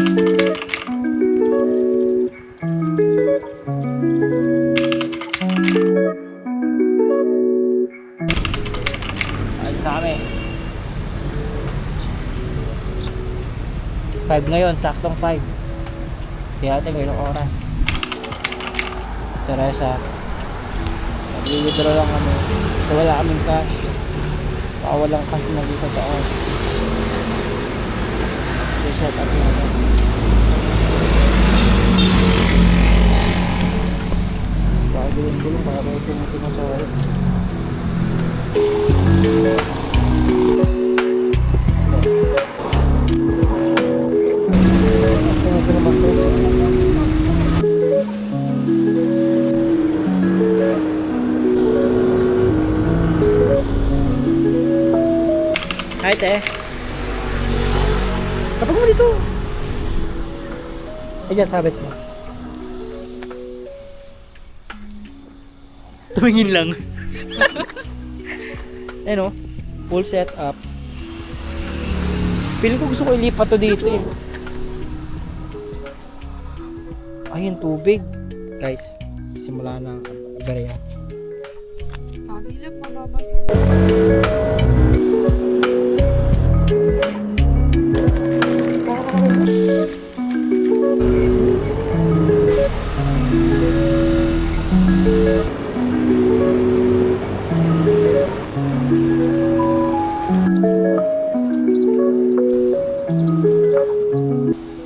Ayun na kami. 5 ngayon, saktong 5. Kaya natin ngayon oras. Teresa, mag-withdraw lang kami. So wala kaming cash. Baka walang cash na dito sa taas. I-set up natin. Baka gulong-gulong, baka may tumutunan sa wala. Ito naman to. Hi, te. Kapag mo dito. Ayan, sabit mo. Tumingin lang. Ayun o. Full setup. Feeling ko gusto ko ilipat to dito eh. Ayun, tubig. Guys, simula na ang aberya. Kagilap, mababasa.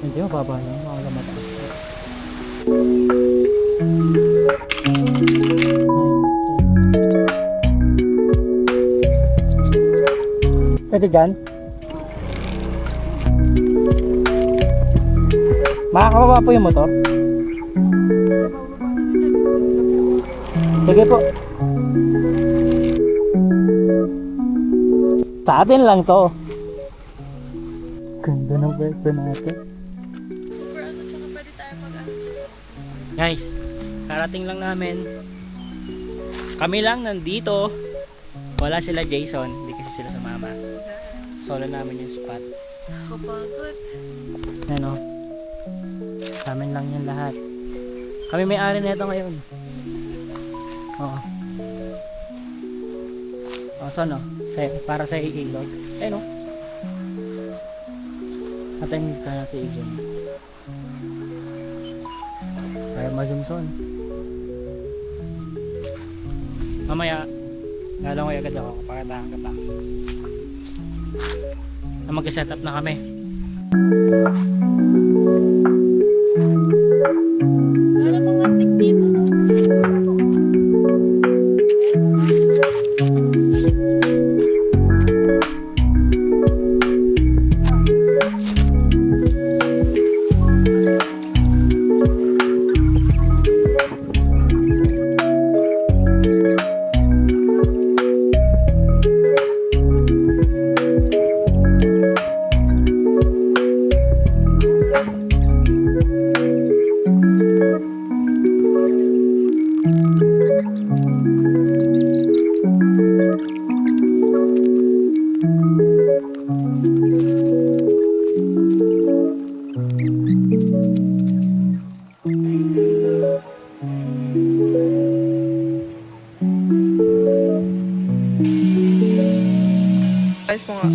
Hindi mo baba na, mga mataas. Pwede dyan? Makakababa po yung motor? Sige po. Sa atin lang to. Ganda ng pwesto natin. Super ano, tsaka pwede tayo mag-ano. Guys, karating lang namin. Kami lang nandito. Wala sila Jason, hindi kasi sila sumama. Solo namin yung spot. Kapagod. Ano? Sa amin lang yan lahat. Kami may-ari na ito ngayon. Oo. Oh, so no? Para sa ilog. Eh no? Atin ka natin i-zoom. Kaya ma-zoom son. Mamaya, lalangoy agad ako kapag ka pa. Mag-setup na kami. Wala pang antik dito. Ayos mo nga.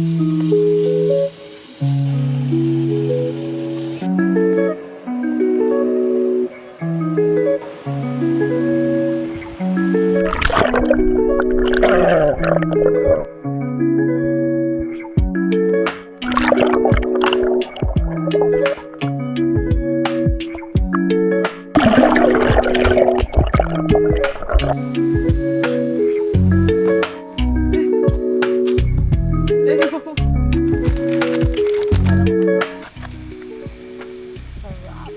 Sarap.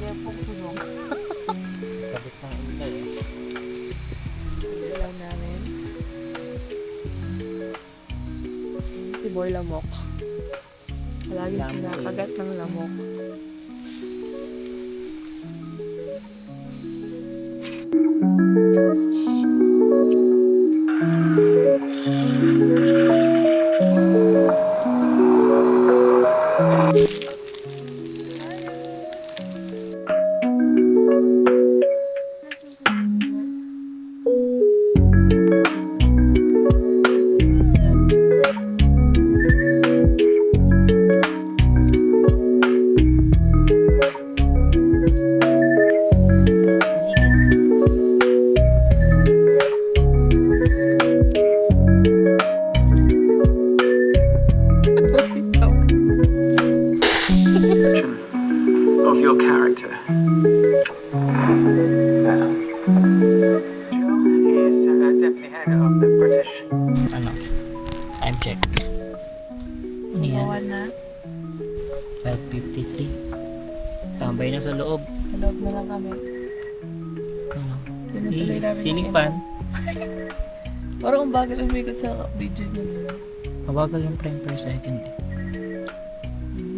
Yan pong sunog. Kabit ng ulay eh. Alam namin. Si Boy Lamok. Palagi Lamok. sinakagat ng lamok. your character. Now, Joe is deputy head of the British. Ano? Time check. Ano yan? Bawan na. 12:53. Tambay na sa loob. Sa loob na lang kami. Ano? Tinutuloy namin Ceiling yung fan. Parang ang bagal umikot sa video niyo. Mabagal yung frame per second eh.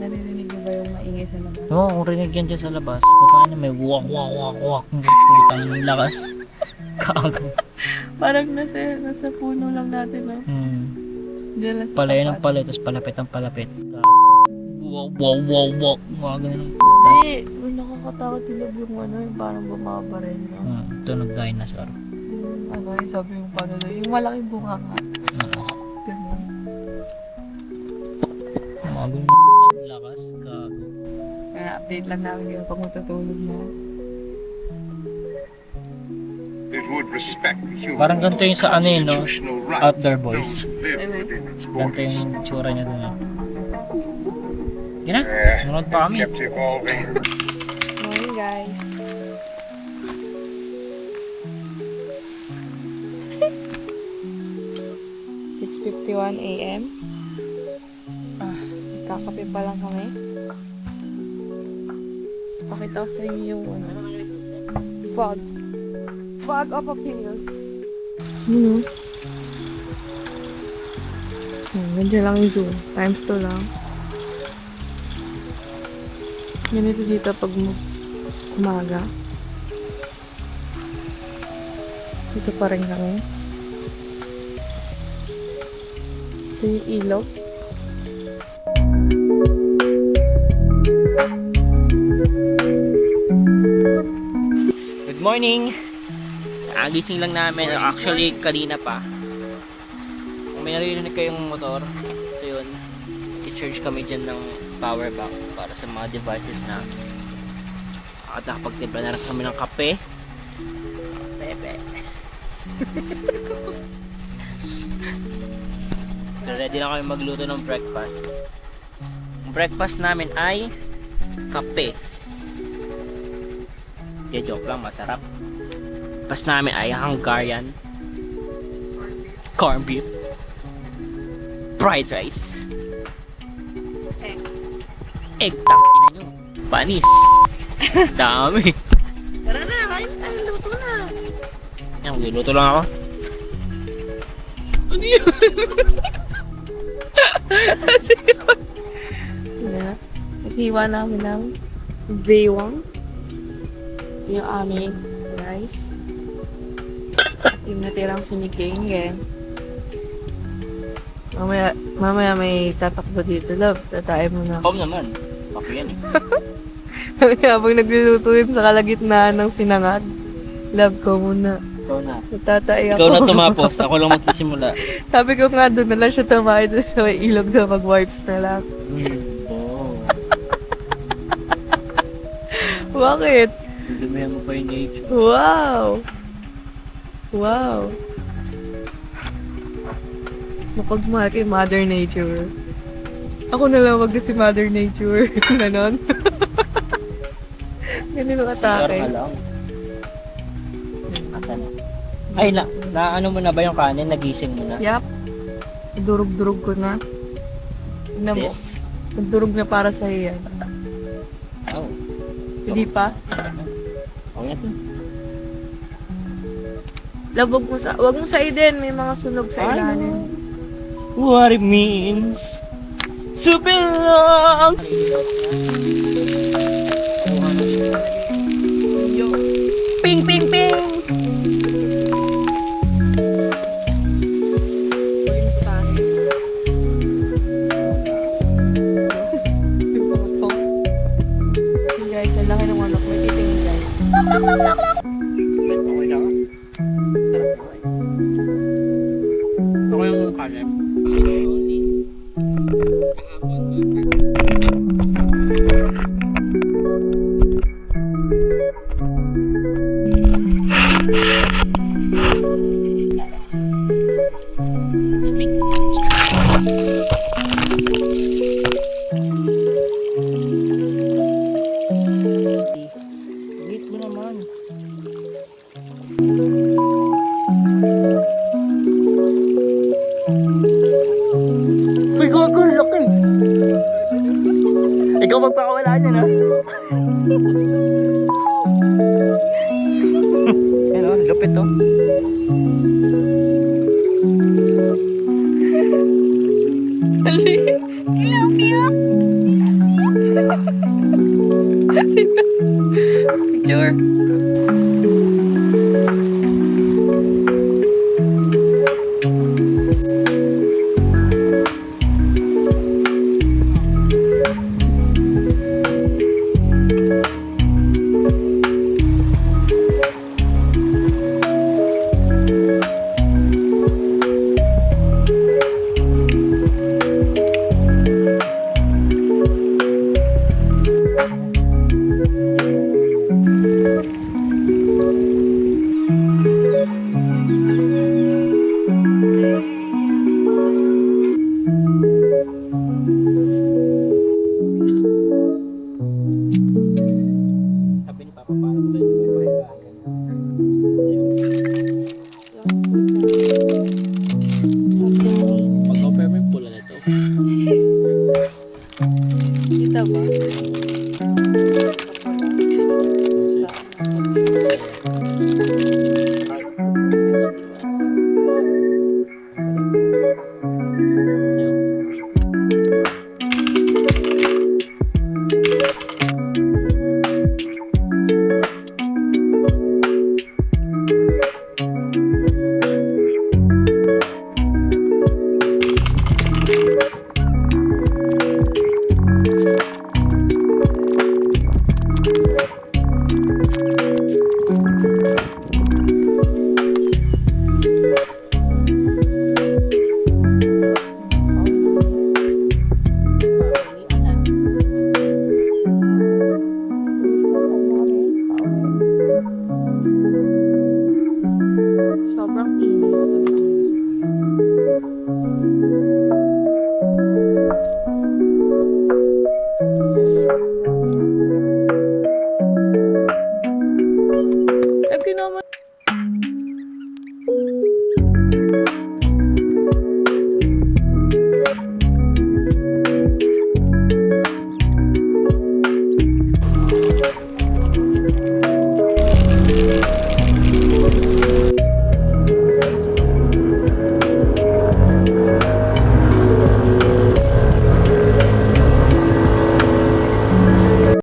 Naririnig niyo ba yung maingay sa labas? Oo, kung rinig yan dyan sa labas, putang na may wak wak wak wak. Putang yung lakas. Kaagaw. Parang nasa puno lang natin, no? Diyan lang sa Palay ng tapat. palay, tapos palapit ang palapit. Wak wak wak wak. Mga ganun ng puta. Eh, nakakatakot yung ano, yung parang bumabaril, no? Tunog dinosaur. Ano, yung sabi yung paano, yung malaking bunga nga. Ganun. Mga ganun ng lakas. Kaagaw. Kaya update lang namin yun pag matutulog na. It would respect the human Parang ganito yung sa ano yun, no? constitutional rights Outdoor of Boys. those who live within its Ganito borders. yung tsura niya dun. Gina, nunod pa kami. Kept evolving. Morning, guys. $6:51 a.m. Kakape pa lang kami. Pakita ko sa inyo yung ano. Fog. Fog of opinion. Ano? Ganyan lang yung zoom. Times 2 lang. Ganito dito pag umaga. Dito pa rin kami. Ito yung ilog. Good morning! Agising lang namin. Actually, kanina pa. Kung may naririnig kayong motor, ito yun. I-charge kami dyan ng power bank para sa mga devices namin. At nakapagtimpla na rin kami ng kape. Pepe. Ready na kami magluto ng breakfast. Ang breakfast namin ay kape. Yeah, joke lang, masarap. Breakfast namin ay Hungarian corned beef, fried rice, egg tangina nyo, panis. Dami. Tara na, kain tayo, luto na. Yan, magluluto lang ako. Ano yun? Yeah. Naghiwa namin ng baywang. Ito yung aming rice. At yung natirang siniging, eh. Mamaya may tatakbo dito, love. Tatae mo na. Home naman. Pako yan eh. Habang nagluluto yun sa kalagitnaan ng sinangag. Love ko muna. Ikaw na. Natatay ako. Ikaw na tumapos. Ako lang magsisimula. Sabi ko nga doon na lang siya tumahay doon sa may ilog na mag-wipes na lang. Oh. Bakit? Dumihan mo pa yung nature. Wow! Wow! Mapagmahal kay Mother Nature. Ako na lang wag na si Mother Nature. Ganon. Ganun ang CR atake. na lang. Asan? Ay, na ano mo na ba yung kanin? Nagising mo na? Yap. Idurog-durog ko na. Tignan mo. This? Nagdurog na para sa yan. Oh. Hindi pa? Oh, yan. Love, wag mo sa din. May mga sunog sa Ay, ilalim. What it means to belong. Ping, ping, ping! Guys, ang laki ng manok. May titingin guys. Okay lang. Sarap na eh. Ako yung kanin. yan, ah. Yan, oh. Lupit, oh. Picture.